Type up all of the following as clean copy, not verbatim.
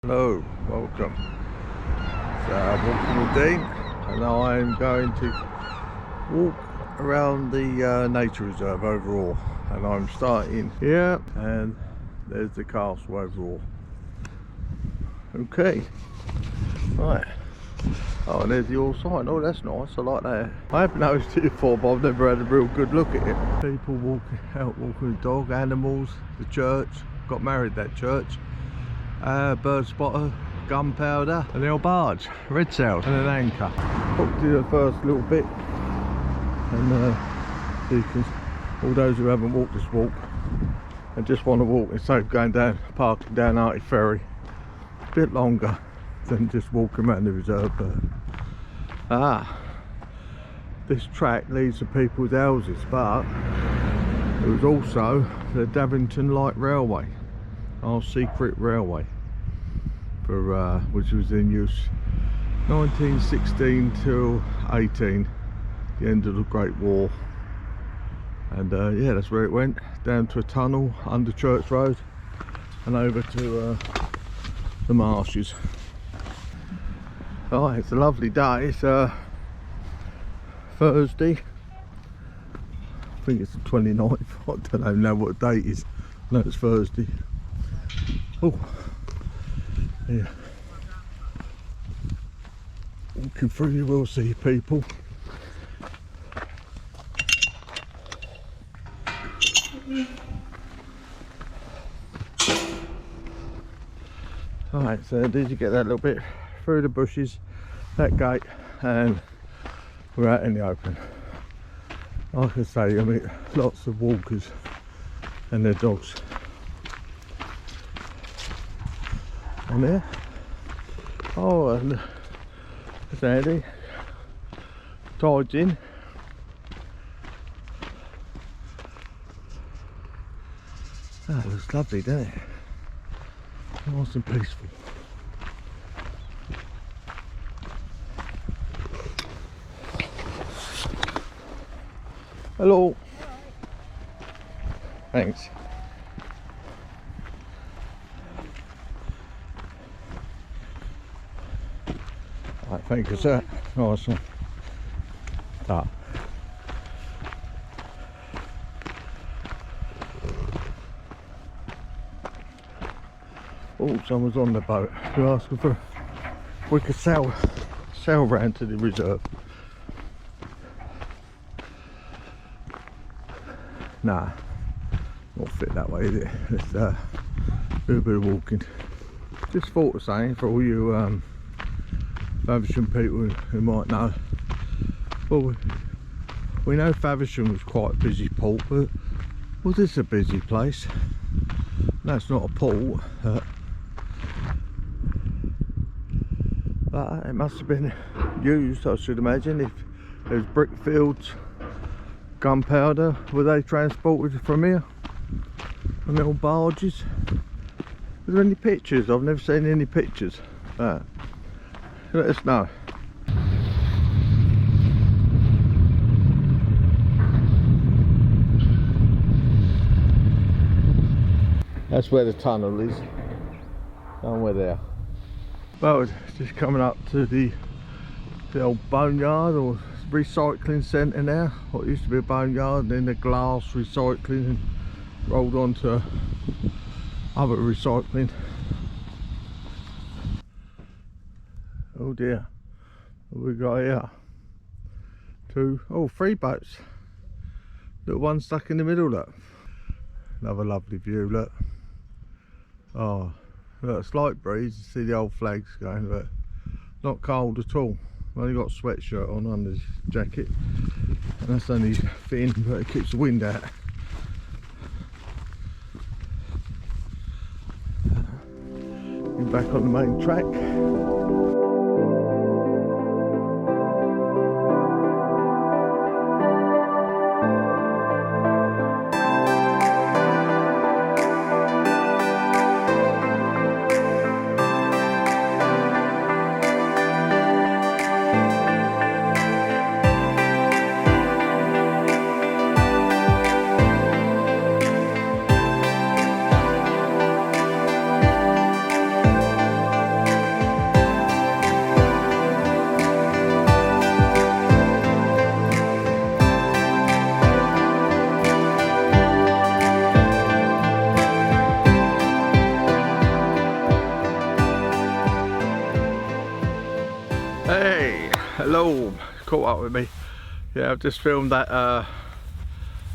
Hello, welcome. So walking with Dean, and I'm going to walk around the nature reserve overall, and I'm starting here, and there's the castle overall. Okay, right. Oh, and there's the all sign. Oh, that's nice. I like that. I haven't noticed it before, but I've never had a real good look at it. People walking out, walking the dog, animals, the church. Got married that church. Bird spotter, gunpowder, and the old barge, red sails, and an anchor. Up to the first little bit, and you can, all those who haven't walked this walk and just want to walk instead of going down, parking down Artie Ferry, a bit longer than just walking around the reserve. But this track leads to people's houses, but it was also the Davington Light Railway, our secret railway, for which was in use 1916 till 18, the end of the Great War. And yeah, that's where it went, down to a tunnel under Church Road and over to the marshes. Oh, it's a lovely day. It's Thursday, I think it's the 29th. I don't even know what date it is. No, it's Thursday. Oh, yeah. Walking through, you will see people. Alright, so did you get that little bit through the bushes, that gate, and we're out in the open. Like I say, I mean, lots of walkers and their dogs on there. Oh, and there's Andy, tides in. That looks lovely, doesn't it? Nice and peaceful. Hello. Thanks. Right, thank you, sir. Nice one. That. Oh, someone's on the boat. They're asking for we could sail round to the reserve. Nah, not fit that way, is it? Let's do a bit of walking. Just thought of saying, for all you Faversham people who might know, well, we know Faversham was quite a busy port, but was this a busy place? No, it's not a port, but it must have been used, I should imagine, if there's brick fields, gunpowder. Were they transported from here on little barges? Are there any pictures? I've never seen any pictures. Let us know. That's where the tunnel is, somewhere there. Well, it's just coming up to the old boneyard or recycling centre now. What used to be a boneyard, and then the glass recycling, and rolled on to other recycling. Oh dear, what have we got here? Three boats. Little one stuck in the middle, look. Another lovely view, look. Oh, look, a slight breeze, you see the old flags going, but not cold at all. I've only got a sweatshirt on under this jacket, and that's only thin, but it keeps the wind out. Get back on the main track. Hello, caught up with me. Yeah, I've just filmed that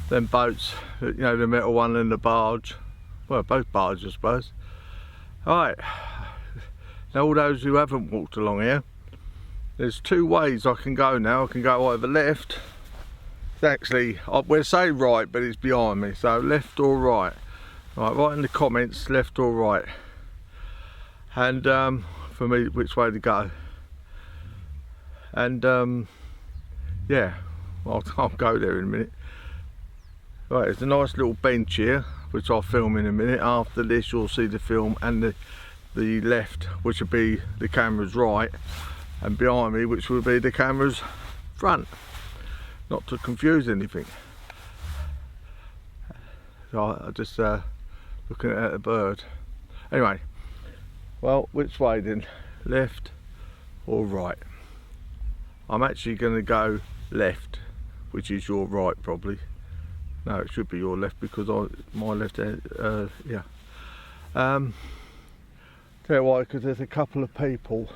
them boats, you know, the metal one and the barge. Well, both barges, I suppose. Alright, now all those who haven't walked along here, there's two ways I can go now. I can go either left, it's actually, we'll say right, but it's behind me, so left or right. Right, write in the comments, left or right. And for me, which way to go. And yeah, I'll go there in a minute. Right, there's a nice little bench here, which I'll film in a minute. After this you'll see the film, and the left, which will be the camera's right, and behind me, which will be the camera's front, not to confuse anything. So I just looking at a bird. Anyway, well, which way then, left or right? I'm actually going to go left, which is your right probably. No, it should be your left because my left hand, yeah. Tell you why, because there's a couple of people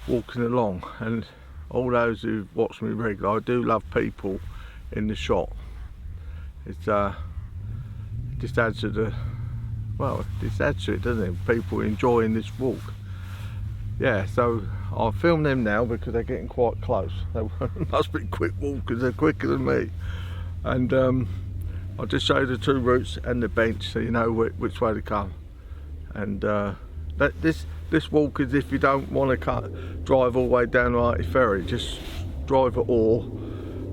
walking along, and all those who watch me regularly, I do love people in the shot. It's just adds to the, well, this adds to it, doesn't it? People enjoying this walk. Yeah, so I'll film them now because they're getting quite close. They must be quick walkers, they're quicker than me. And I'll just show you the two routes and the bench so you know which way to come. And this walk is if you don't want to drive all the way down to Arty Ferry, just drive at Oare,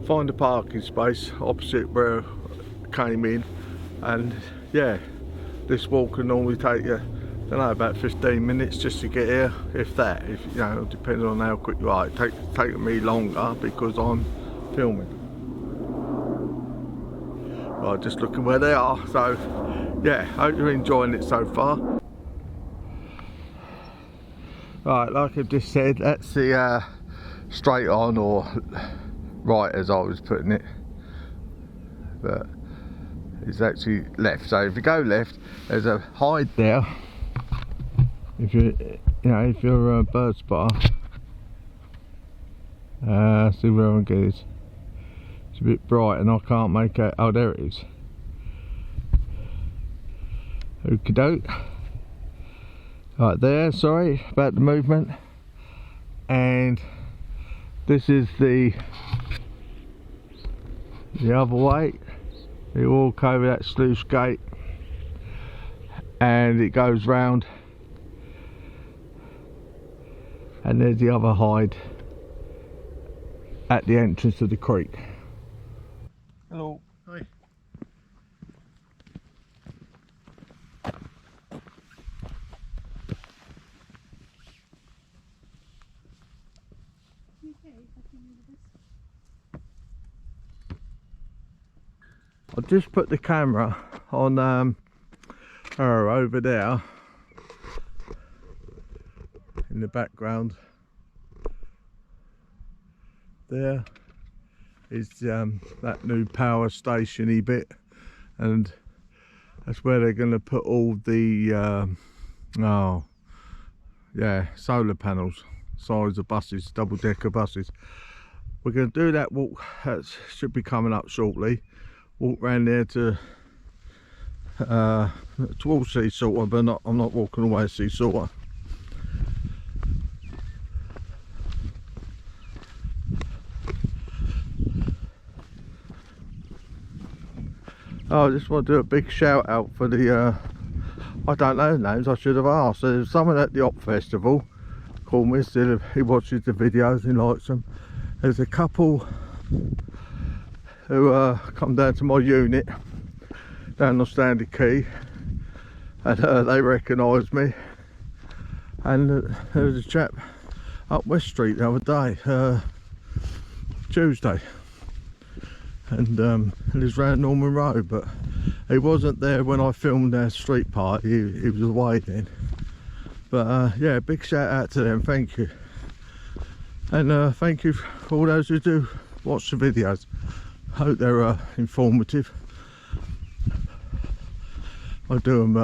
find a parking space opposite where I came in, and yeah, this walk can normally take you, I don't know, about 15 minutes just to get here, if that, if you know, depending on how quick you are. It taking me longer because I'm filming. Right, just looking where they are, so yeah, hope you're enjoying it so far. Right, like I've just said, that's the straight on, or right as I was putting it, but it's actually left. So if you go left, there's a hide there. If you're a bird spotter, see where I get it. It's a bit bright and I can't make out. Oh, there it is. Okie doke. Right there, sorry about the movement. And this is the other way. You walk over that sluice gate and it goes round, and there's the other hide at the entrance of the creek. Hello. Hi. I'll just put the camera on her over there in the background. There is that new power station-y bit, and that's where they're going to put all the oh yeah, solar panels, size of buses, double-decker buses. We're going to do that walk, that should be coming up shortly. Walk round there towards Sea Salter, but I'm not walking away to Sea Salter. Oh, I just want to do a big shout out for the I don't know the names, I should have asked. So there's someone at the Op Festival called me, said he watches the videos and he likes them. There's a couple who come down to my unit down on Standard Quay, and they recognised me. And there was a chap up West Street the other day, Tuesday, and lives round Norman Road, but he wasn't there when I filmed their street party. He was away then. But yeah, big shout out to them, thank you. And thank you for all those who do watch the videos. Hope they're informative. I do them,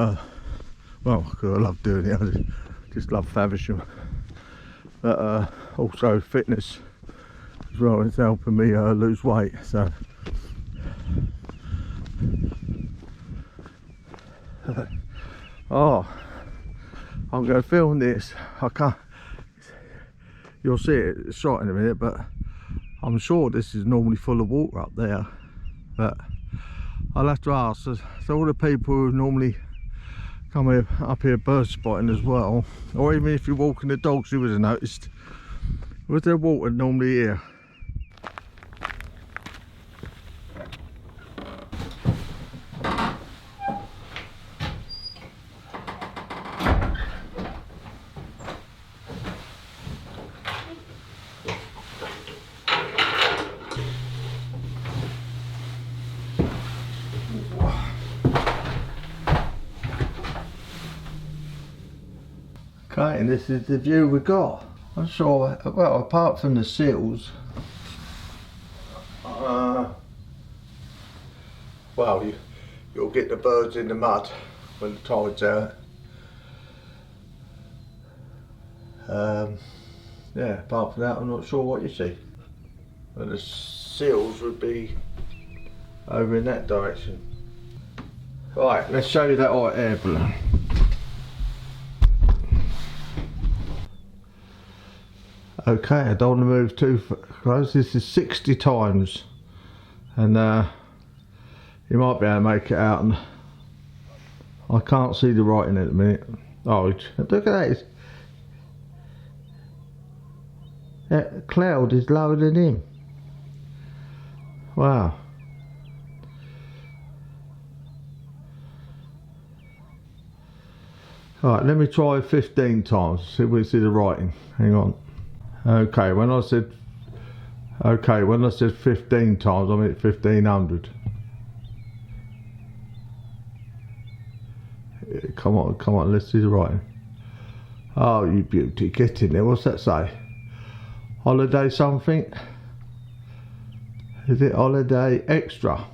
well, because I love doing it. I just love Faversham. But also fitness as well. It's helping me lose weight, so oh, I'm going to film this. I can't, you'll see it shot in a minute, but I'm sure this is normally full of water up there, but I'll have to ask. So all the people who normally come here, up here bird spotting as well, or even if you're walking the dogs, you would have noticed, was there water normally here? Okay, and this is the view we got. I'm sure, well, apart from the seals, well, you'll get the birds in the mud when the tide's out. Yeah, apart from that, I'm not sure what you see. But the seals would be over in that direction. Right, let's show you that hot air balloon. Okay, I don't want to move too close. This is 60 times, and you might be able to make it out. And I can't see the writing at the minute. Oh, look at that! That cloud is lower than him. Wow. Alright, let me try 15 times. See if we see the writing. Hang on. Okay, when I said 15 times, I meant 1500. Come on, let's see the writing. Oh, you beauty, get in there. What's that say? Holiday something? Is it holiday extra?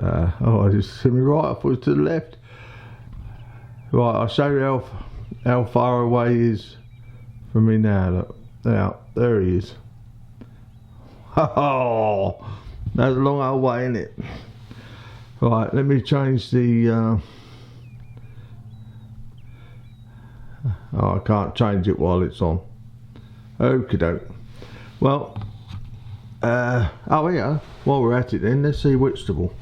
Oh, I just see me right. I thought it was to the left. Right, I'll show you how far away he is from me now. Look, there he is. Oh, that's a long old way, isn't it? Right, let me change the. Oh, I can't change it while it's on. Okie doke. Well, oh yeah. While we're at it, then let's see Whitstable.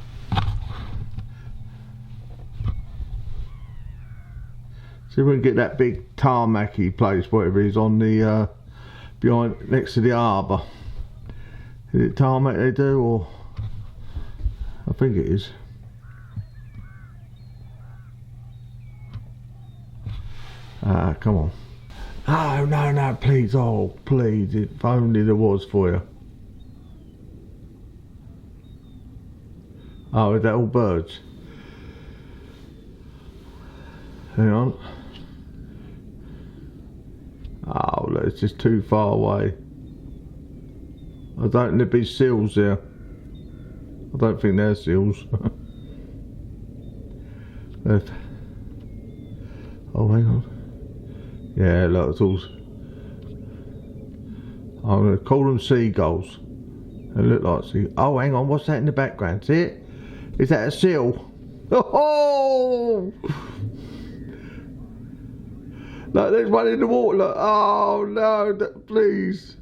See if we can get that big tarmacy place, whatever it is, on the behind, next to the harbour. Is it tarmac they do, or I think it is. Ah, come on. Oh no, please, oh please, if only there was for you. Oh, is that all birds? Hang on. Oh, look, it's just too far away. I don't think there'd be seals there. I don't think they're seals. Oh, hang on. Yeah, look, it's all. I'm going to call them seagulls. They look like seagulls. Oh, hang on, what's that in the background? See it? Is that a seal? Oh! Look, there's one in the water. Look. Oh no, please.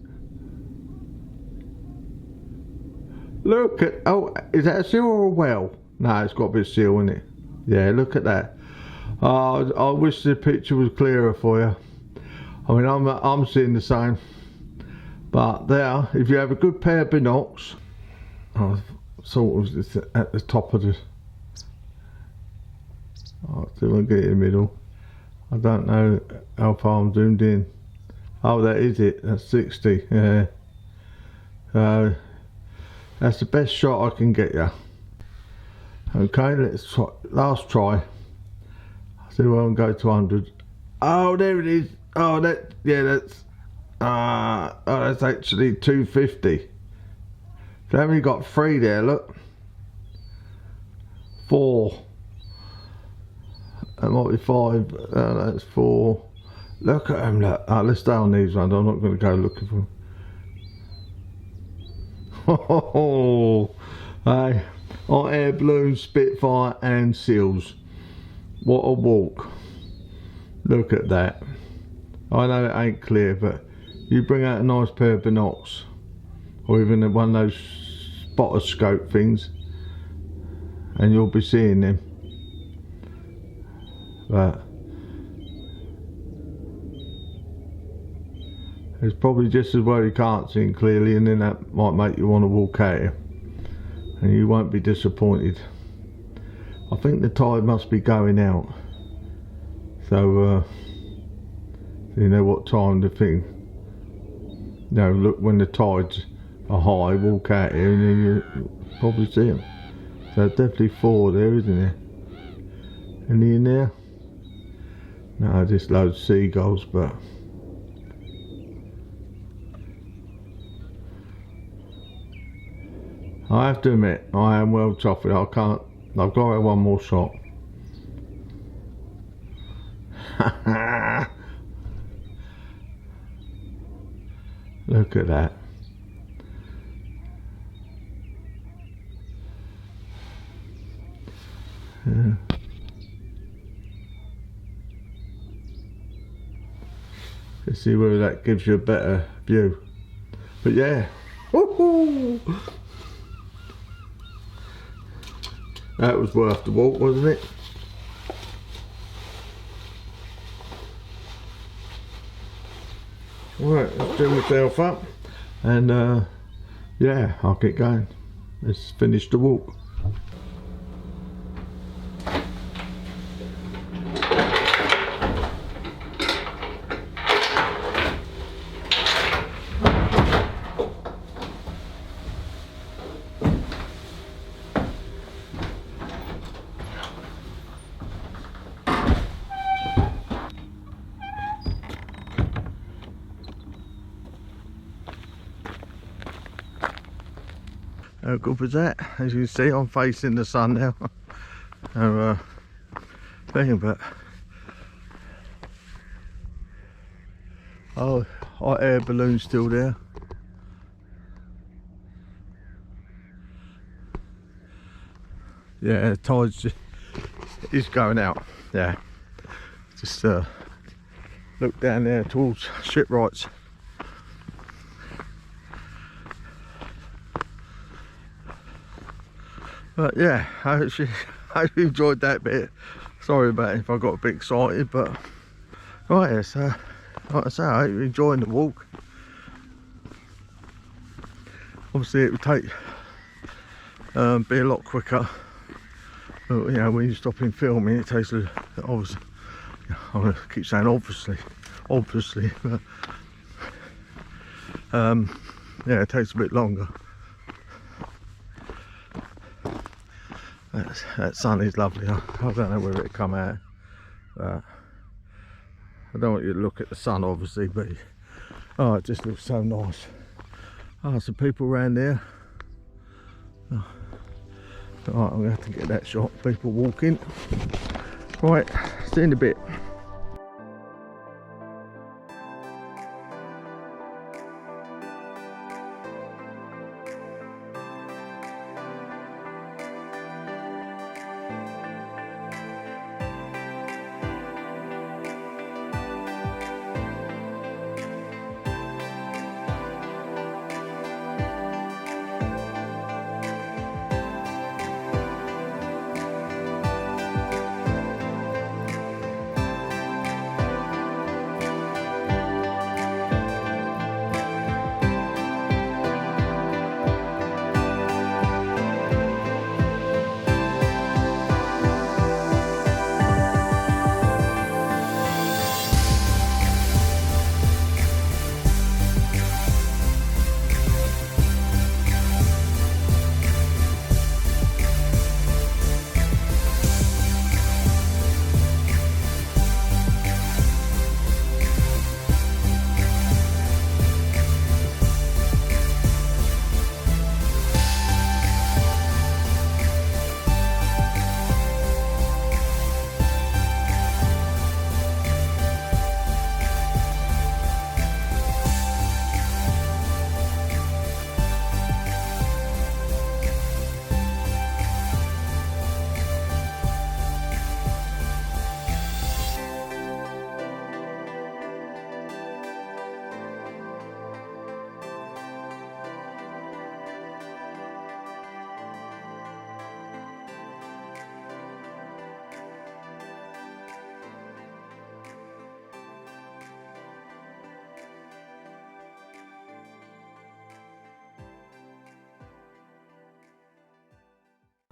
Look at, oh, is that a seal or a whale? No, it's got to be a seal, isn't it? Yeah, look at that. Oh, I wish the picture was clearer for you. I mean, I'm seeing the same. But there, if you have a good pair of binocs, oh, sort of at the top of the. Oh, see if I can get it in the middle. I don't know how far I'm zoomed in. Oh, that is it. That's 60. Yeah. That's the best shot I can get you. Okay, let's try. Last try. See if I can go to 100. Oh, there it is. Oh, that. Yeah, that's. Oh, that's actually 250. So I've only got 3 there. Look. 4. That might be 5. That's 4. Look at them, look. Let's stay on these ones. I'm not going to go looking for them. Oh, hey, hot air balloons, Spitfire and seals. What a walk. Look at that. I know it ain't clear, but you bring out a nice pair of binocs, or even one of those spotter scope things, and you'll be seeing them. But it's probably just as well you can't see clearly, and then that might make you want to walk out here, and you won't be disappointed. I think the tide must be going out, so you know what time the thing. No, look, when the tides are high, walk out here and then you probably see them. So definitely 4 there, isn't there? Any in there? No, just loads of seagulls, but I have to admit, I am well chuffed. I've got to have one more shot. Look at that. Yeah. Let's see whether that gives you a better view. But yeah. Woohoo! That was worth the walk, wasn't it? Right, let's do myself up, and yeah, I'll get going. Let's finish the walk. How good was that? As you can see, I'm facing the sun now. So, but oh, hot air balloon still there. Yeah, the tide's is going out. Yeah, just look down there towards shipwrights. But yeah, I hope you enjoyed that bit. Sorry about if I got a bit excited, but right, so like I say, I hope you're enjoying the walk. Obviously it would take be a lot quicker, but you know, when you stop in filming it takes obviously, I'm gonna keep saying obviously, but yeah, it takes a bit longer. That sun is lovely. I don't know whether it come out. I don't want you to look at the sun, obviously, but oh, it just looks so nice. Oh, some people around there. Oh. Right, I'm gonna have to get that shot. People walking. Right, see you in a bit.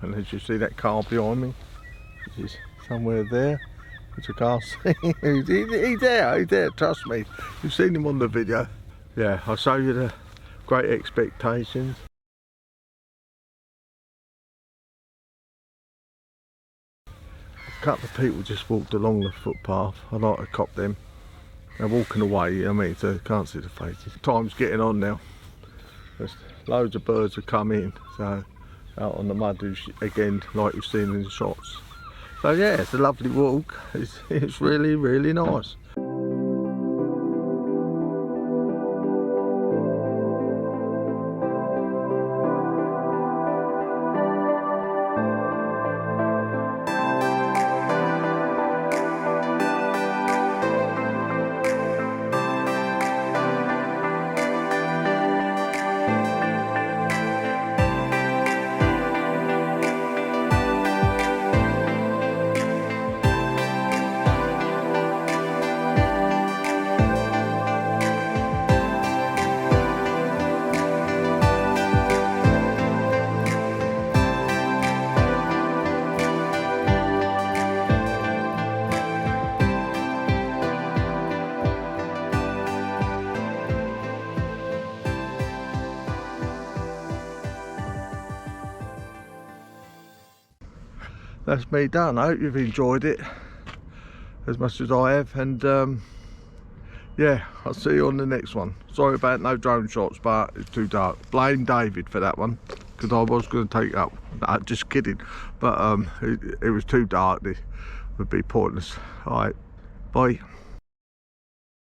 And as you see that car behind me, which is somewhere there, which I can't see. He's there, trust me. You've seen him on the video. Yeah, I'll show you the Great Expectations. A couple of people just walked along the footpath. I like to cop them. They're walking away, you know what I mean, so you can't see the faces. Time's getting on now. There's loads of birds have come in, so out on the mud again, like you've seen in the shots. So yeah, it's a lovely walk. It's really, really nice. That's me done. I hope you've enjoyed it as much as I have, and yeah, I'll see you on the next one. Sorry about no drone shots, but it's too dark. Blame David for that one, because I was going to take it up. No, just kidding, but it was too dark. It would be pointless. Alright, bye.